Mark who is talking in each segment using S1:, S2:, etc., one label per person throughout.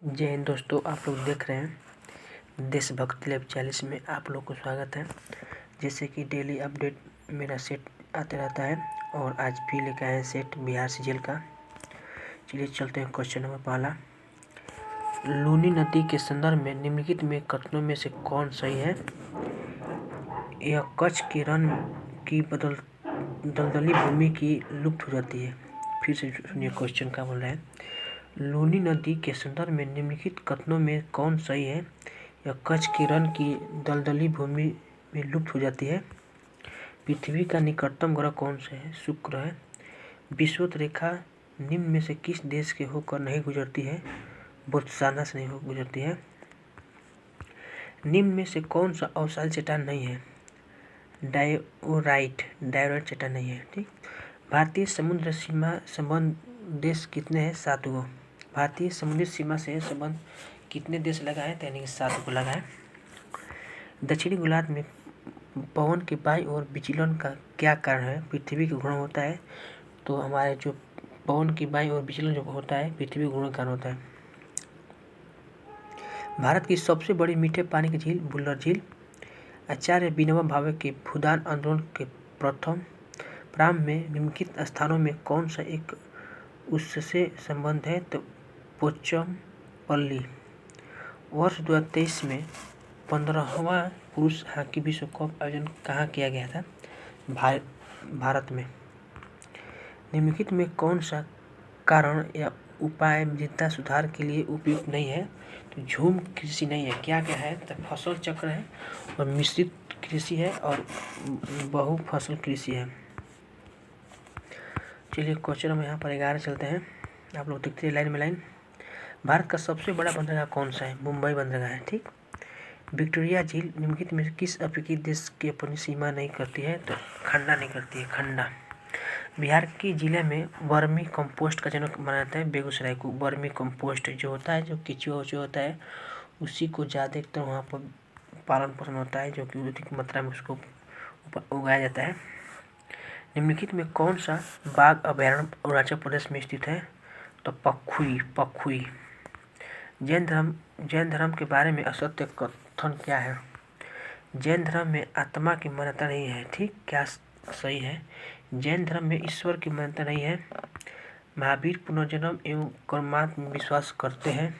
S1: जय हिंद दोस्तों, आप लोग देख रहे हैं देशभक्ति लैब 40 में आप लोग को स्वागत है। जैसे कि डेली अपडेट मेरा सेट आते रहता है और आज भी लेकर आए सेट बिहार सीजीएल का। चलिए चलते हैं क्वेश्चन नंबर पहला। लूनी नदी के संदर्भ में निम्नलिखित में कथनों में से कौन सही है? यह कच्छ के रण की दलदली भूमि की लुप्त हो जाती है। फिर से सुनिए क्वेश्चन क्या बोल रहे हैं। लूनी नदी के संदर्भ में निम्नलिखित कथनों में कौन सही है? यह कच्छ के रण की दलदली भूमि में लुप्त हो जाती है। पृथ्वी का निकटतम ग्रह कौन सा है? शुक्र है। विषुवत रेखा निम्न में से किस देश के होकर नहीं गुजरती है? बोत्सवाना से नहीं हो गुजरती है। निम्न में से कौन सा अवसाद चट्टान नहीं है? डायोराइट चट्टान नहीं है। ठीक। भारतीय समुद्र सीमा संबंध देश कितने हैं? 7 गो। भारतीय समुद्री सीमा से संबंध कितने देश लगाए? यानी कि 7 को लगाए। दक्षिणी गोलार्ध में पवन के बाईं ओर विचलन का क्या कारण है? पृथ्वी के घूर्णन होता है। तो हमारे जो पवन की बाईं ओर विचलन जो होता है पृथ्वी घूर्णन कारण होता है। भारत की सबसे बड़ी मीठे पानी की झील बुल्लर झील। आचार्य विनोबा भावे के भूदान आंदोलन के प्रारंभ में निम्नलिखित स्थानों में कौन सा एक उससे संबंध है? तो पोचमपल्ली। वर्ष 2023 में 15वां पुरुष हॉकी विश्व कप आयोजन कहाँ किया गया था? भारत में। निम्नलिखित में कौन सा कारण या उपाय मृदा सुधार के लिए उपयुक्त नहीं है? तो झूम कृषि नहीं है। क्या क्या है? तो फसल चक्र है और मिश्रित कृषि है और बहु फसल कृषि है। चलिए क्वेश्चन हम यहाँ पर 11 चलते हैं। आप लोग देखते हैं लाइन में लाइन। भारत का सबसे बड़ा बंदरगाह कौन सा है? मुंबई बंदरगाह है। ठीक। विक्टोरिया झील निम्नलिखित में किस अफ्रीकी देश की अपनी सीमा नहीं करती है? तो खंडा नहीं करती है। खंडा। बिहार के जिले में वर्मी कंपोस्ट का जनक माना जाता है बेगूसराय को। वर्मी कंपोस्ट जो होता है, जो केचुआ वेचुआ होता है, उसी को ज़्यादातर वहाँ पर पालन पोषण होता है, जो कि अधिक मात्रा में उसको उगाया जाता है। निम्नलिखित में कौन सा बाघ अभयारण्य अरुणाचल प्रदेश में स्थित है? तो पखुई। जैन धर्म के बारे में असत्य कथन क्या है? जैन धर्म में आत्मा की मान्यता नहीं है। ठीक। क्या सही है? जैन धर्म में ईश्वर की मान्यता नहीं है। महावीर पुनर्जन्म एवं कर्मांत में विश्वास करते हैं।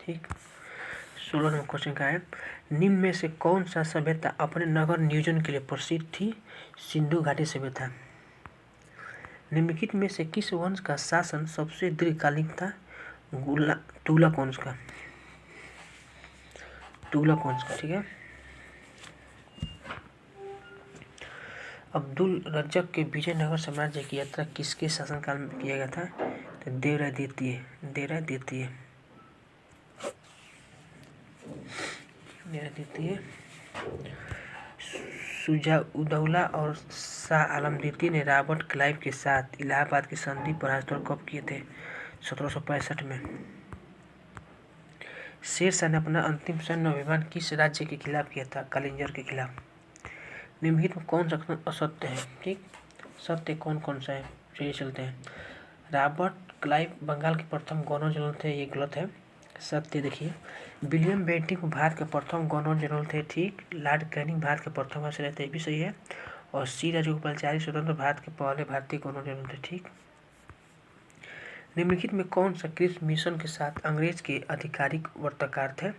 S1: ठीक। 16 नंबर क्वेश्चन का है। निम्न में से कौन सा सभ्यता अपने नगर नियोजन के लिए प्रसिद्ध थी? सिंधु घाटी सभ्यता। निम्नलिखित में से किस वंश का शासन सबसे दीर्घकालिक था? तुगलक वंश का। ठीक है। अब्दुल रज्जक के विजयनगर साम्राज्य की यात्रा किसके शासनकाल में किया गया था? तो देवराय द्वितीय। शुजा-उद-दौला और शाह आलम द्वितीय ने रॉबर्ट क्लाइव के साथ इलाहाबाद की संधि पर हस्ताक्षर कब किए थे? 1765 में। शेरशाह ने अपना अंतिम सैन्य अभियान किस राज्य के खिलाफ किया था? कालिंजर के खिलाफ। निम्नलिखित में कौन सा कथन असत्य है? ठीक। सत्य कौन कौन सा है? चलिए चलते हैं। रॉबर्ट क्लाइव बंगाल के प्रथम गवर्नर जनरल थे, ये गलत है। सत्य देखिए। विलियम बेंटिक भारत के प्रथम गवर्नर जनरल थे। ठीक। लॉर्ड कैनिंग भारत के प्रथम वायसराय थे, भी सही है। और सी राजगोपालाचारी स्वतंत्र भारत के पहले भारतीय गवर्नर जनरल थे। ठीक। निम्नलिखित में कौन सा कृषि मिशन के साथ अंग्रेज के आधिकारिक वार्ताकार थे?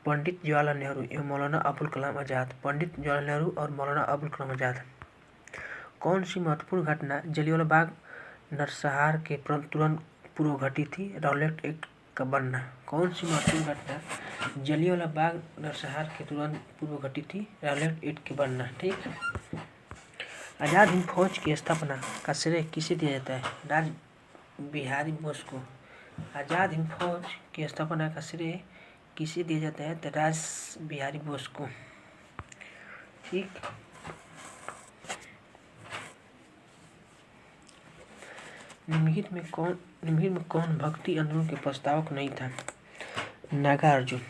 S1: पंडित जवाहरलाल नेहरू एवं मौलाना अबुल कलाम आज़ाद। पंडित जवाहरलाल नेहरू और मौलाना अबुल कलाम आज़ाद। कौन सी महत्वपूर्ण घटना जलियांवाला बाग नरसंहार के तुरंत पूर्व घटी थी? रॉलेट एक्ट का बनना। कौन सी महत्वपूर्ण घटना जलियांवाला बाग नरसंहार के तुरंत पूर्व घटी थी? रॉलेट एक्ट के बनना। ठीक। आज़ाद हिंद फौज की स्थापना का श्रेय किसे दिया जाता है? राज बिहारी बोस को। आज़ाद हिंद फौज की स्थापना का श्रेय किसे दिया जाता है? तो राज बिहारी बोस को। ठीक। निम्नलिखित में कौन भक्ति आंदोलन के प्रस्तावक नहीं था? नागार्जुन।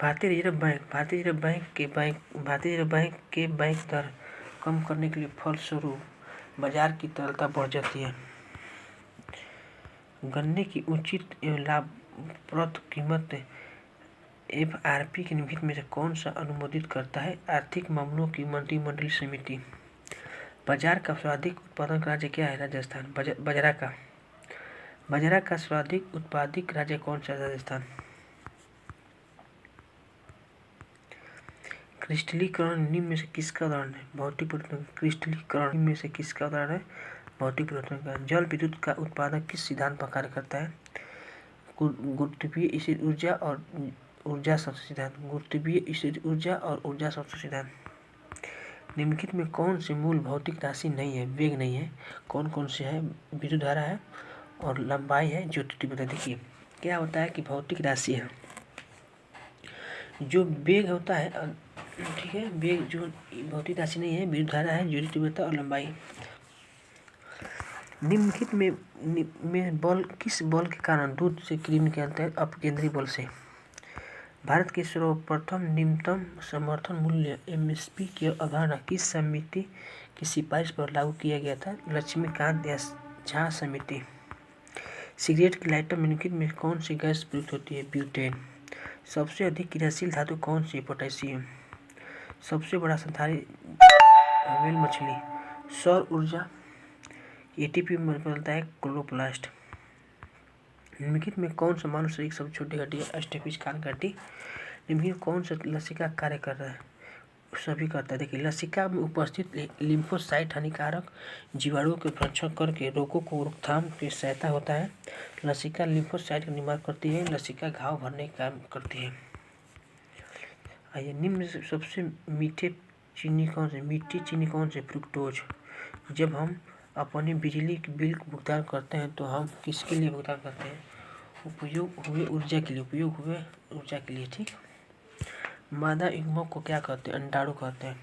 S1: भारतीय रिजर्व बैंक के बैंक दर कम करने के लिए फलस्वरूप बाजार की तरलता बढ़ जाती है। गन्ने की उचित एवं लाभप्रद कीमत एफआरपी के निम्नलिखित में से कौन सा अनुमोदित करता है? आर्थिक मामलों की मंत्रिमंडलीय समिति। बाजरा का सर्वाधिक उत्पादक राज्य क्या है? राजस्थान। बाजरा का सर्वाधिक उत्पादित राज्य कौन सा है? राजस्थान। क्रिस्टलीकरण निम्न में से किसका उदाहरण है? भौतिक परिवर्तन। क्रिस्टलीकरण निम्न में से किसका उदाहरण है? भौतिक परिवर्तन का। जल विद्युत का उत्पादन किस सिद्धांत पर कार्य करता है? गुरुत्वीय स्थिर ऊर्जा और ऊर्जा संरक्षण सिद्धांत। गुरुत्वीय स्थिर ऊर्जा और ऊर्जा संरक्षण सिद्धांत। निम्नलिखित में कौन सी मूल भौतिक राशि नहीं है? वेग नहीं है। कौन कौन से है? विद्युत धारा है और लंबाई है। ज्योति तीव्रता। देखिए क्या होता है कि भौतिक राशि है जो वेग होता है, ठीक है, वेग जो भौतिक राशि नहीं है, विद्युत धारा है, ज्योति तीव्रता और लंबाई। निम्नलिखित में बल किस बल के कारण दूध से क्रीम निकलता है? अपकेंद्रीय बल से। भारत के सर्वप्रथम न्यूनतम समर्थन मूल्य एमएसपी की अवधारणा किस समिति की सिफारिश पर लागू किया गया था? लक्ष्मीकांत झा समिति। सिगरेट की लाइटर में निम्नलिखित में कौन सी गैस प्रयुक्त होती है? ब्यूटेन। सबसे अधिक क्रियाशील धातु कौन सी? पोटेशियम। सबसे बड़ा स्तनधारी व्हेल मछली। सौर ऊर्जा एटीपी में बदलता है क्लोरोप्लास्ट। निम्नलिखित में कौन सा मानव शरीर की सबसे छोटी हड्डी है? अष्टभुजाकार हड्डी। निम्नलिखित कौन सा लसिका कार्य कर रहा है? सभी करता है। देखिए लसिका में उपस्थित लिम्फोसाइट हानिकारक जीवाणुओं के भक्षण करके रोगों को रोकथाम की सहायता होता है। लसिका लिम्फोसाइट का निर्माण करती है। लसिका घाव भरने का काम करती है। आइए निम्न में से सबसे मीठी चीनी कौन से? फ्रुक्टोज। जब हम अपने बिजली के बिल का भुगतान करते हैं तो हम किसके लिए भुगतान करते हैं? उपयोग हुए ऊर्जा के लिए। ठीक। मादा युग्मक को क्या कहते हैं? अंडाणु कहते हैं।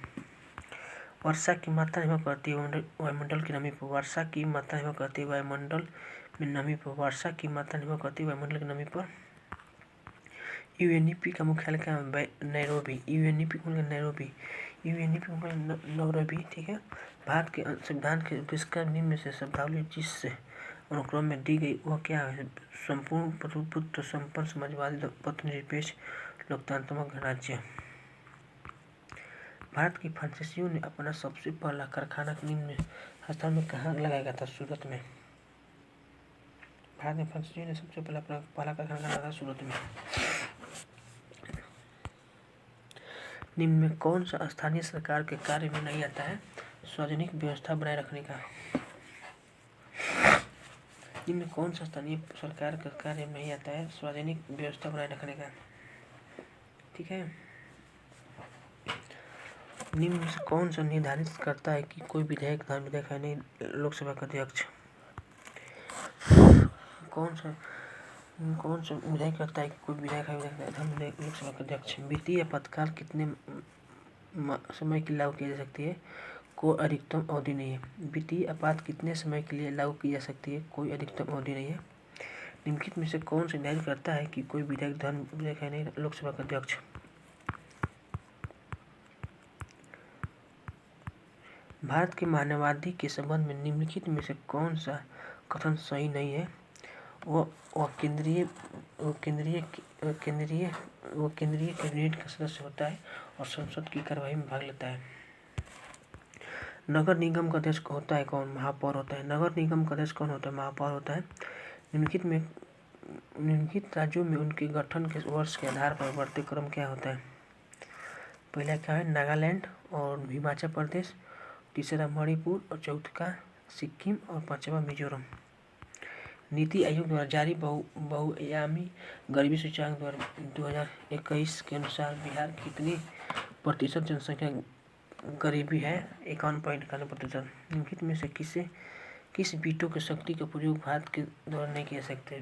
S1: वर्षा की मात्रा निर्भर करती है वायुमंडल की नमी पर। वर्षा की मात्रा निर्भर करती है वायुमंडल में नमी पर। वर्षा की मात्रा निर्भर करती है वायुमंडल की नमी पर। यूएनईपी का मुख्यालय क्या है? नैरोबी। यूएनईपी का मुख्यालय नैरोबी। ठीक है। भारत के संविधान के आविष्कार निम्न में से शब्दावली जिस अनुक्रम में दी गई वह क्या है? संपूर्ण प्रभुत्व, संपन्न समाजवादी, पथनिरपेक्ष, लोकतंत्रात्मक गणराज्य। भारत की फ्रांसीसियों ने अपना सबसे पहला कारखाना निम्न स्थान में कहाँ लगाया था? सूरत में। भारत में फ्रांसीसियों ने सबसे पहला कारखाना लगाया था सूरत में। निम्न में कौन सा स्थानीय सरकार के कार्य में नहीं आता है? सार्वजनिक व्यवस्था बनाए रखने का। निम्न में कौन सा स्थानीय सरकार का कार्य में नहीं आता है? सार्वजनिक व्यवस्था बनाए रखने का। ठीक है। निम्न में से कौन सा निर्धारित करता है कि कोई विधायक है नहीं? लोकसभा का अध्यक्ष। कौन सा विधायक करता है कि कोई विधायक है लोकसभा का अध्यक्ष। वित्तीय आपातकाल कितने समय के लिए लागू की जा सकती है? कोई अधिकतम अवधि नहीं है। वित्तीय आपात कितने समय के लिए लागू की जा सकती है? कोई अधिकतम अवधि नहीं है। निम्नलिखित में से कौन सा निर्धारित करता है कि कोई विधायक है नहीं? लोकसभा का अध्यक्ष। भारत के मानवाधिकार के संबंध में निम्नलिखित में से कौन सा कथन सही नहीं है? वह केंद्रीय कैबिनेट का सदस्य होता है और संसद की कार्यवाही में भाग लेता है। नगर निगम का अध्यक्ष होता है कौन? महापौर होता है। नगर निगम का अध्यक्ष कौन होता है? महापौर होता है। निम्नलिखित राज्यों में उनके गठन के वर्ष के आधार पर बढ़ते क्रम क्या होता है? पहला क्या है? नागालैंड और हिमाचल प्रदेश, तीसरा मणिपुर और चौथा सिक्किम और पांचवा मिजोरम। नीति आयोग द्वारा जारी बहुआयामी गरीबी सूचकांक 2021 के अनुसार बिहार की कितनी प्रतिशत जनसंख्या गरीबी है? 51.91%। निम्नलिखित में से किस वीटो की शक्ति का प्रयोग भारत के द्वारा नहीं किया सकता?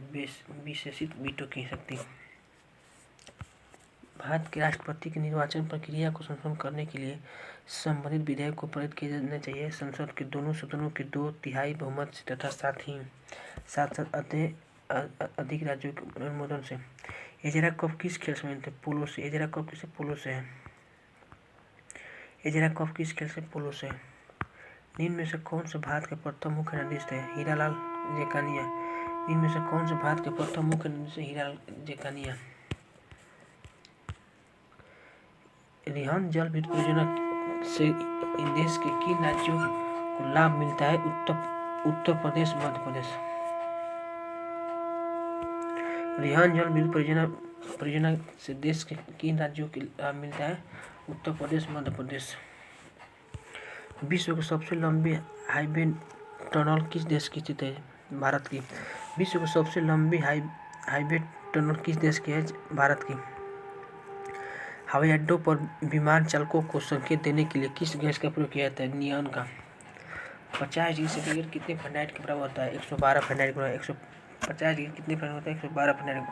S1: विशेषित वीटो की शक्ति। भारत के राष्ट्रपति की निर्वाचन प्रक्रिया को संशोधन करने के लिए संबंधित विधेयक को पारित किया जाना चाहिए संसद के दोनों सदनों के 2/3 बहुमत से तथा साथ अधिक राज्यों के अनुमोदन से। एजेरा कप किस खेल से है? पोलो से। एजेरा कप किस पोलो से है? एजेरा कप किस खेल से? पोलो से। निम्न में से कौन सा भारत का प्रथम मुख्य न्यायाधीश थे? हीरालाल जेकानिया। निम्न में से कौन सा भारत के प्रथम मुख्य न्यायाधीश हीरालाल जेकानिया? रिहंद जल विद्युत परियोजना से देश के किन राज्यों को लाभ मिलता है? उत्तर प्रदेश, मध्य प्रदेश। रिहंद जल विद्युत परियोजना से देश के किन राज्यों को लाभ मिलता है? उत्तर प्रदेश, मध्य प्रदेश। विश्व की सबसे लंबी हाईवे टनल किस देश की स्थित है? भारत की। विश्व की सबसे लंबी हाईवे टनल किस देश की है? भारत की। हवाई अड्डों पर विमान चालकों को संकेत देने के लिए किस गैस का प्रयोग किया जाता है? नियॉन का। 50 डिग्री सेंटीग्रेड कितने फ़ारेनहाइट के बराबर होता है? 112 फ़ारेनहाइट के बराबर। 150 डिग्री कितने फ़ारेनहाइट होता है? 112 फ़ारेनहाइट।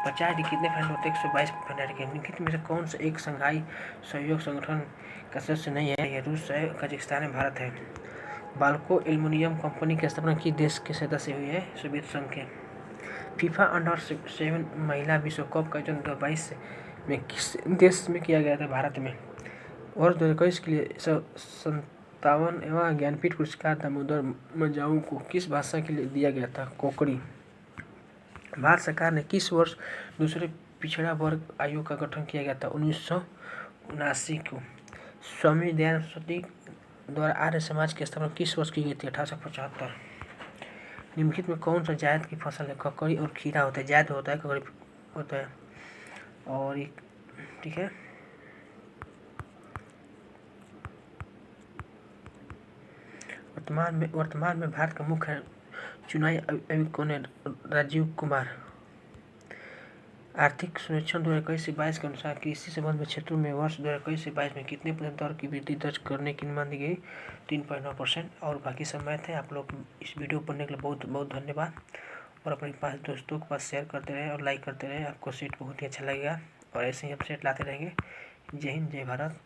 S1: 50 डिग्री कितने फ़ारेनहाइट होते हैं? 122 फ़ारेनहाइट के। निम्नलिखित में से कौन सा एक शंघाई सहयोग संगठन का सदस्य नहीं है? यह रूस है, कजाकिस्तान है, भारत है। बाल्को एल्युमिनियम कंपनी की स्थापना किस देश की सहायता से हुई है? सोवियत संघ के। फीफा अंडर-7 महिला विश्व कप का आयोजन 2022 में किस देश में किया गया था? भारत में। वर्ष 2021 के लिए 57वां ज्ञानपीठ पुरस्कार दामोदर मजाऊ को किस भाषा के लिए दिया गया था? कोंकणी। भारत सरकार ने किस वर्ष दूसरे पिछड़ा वर्ग आयोग का गठन किया गया था? 1979 को। स्वामी दयानंद सरस्वती द्वारा आर्य समाज की स्थापना किस वर्ष की गई थी? 1875। निम्नलिखित में कौन सा जायद की फसल है? ककड़ी और खीरा होता है। जायद होता है, ककड़ी होता है। और एक ठीक है। वर्तमान में भारत का मुख्य चुनावी आयुक्त कौन है? राजीव कुमार। आर्थिक सर्वेक्षण 2021 से 22 के अनुसार कृषि संबंध क्षेत्रों में वर्ष 2021 से 22 में कितने % दर की वृद्धि दर्ज करने की अनुमान दी गई? 3.9%। और बाकी सब मैथ है। आप लोग इस वीडियो को पढ़ने के लिए बहुत बहुत धन्यवाद। और अपने पास दोस्तों के पास शेयर करते रहें और लाइक करते रहें। आपको सेट बहुत ही अच्छा लगेगा और ऐसे ही हम सेट लाते रहेंगे। जय हिंद, जय भारत।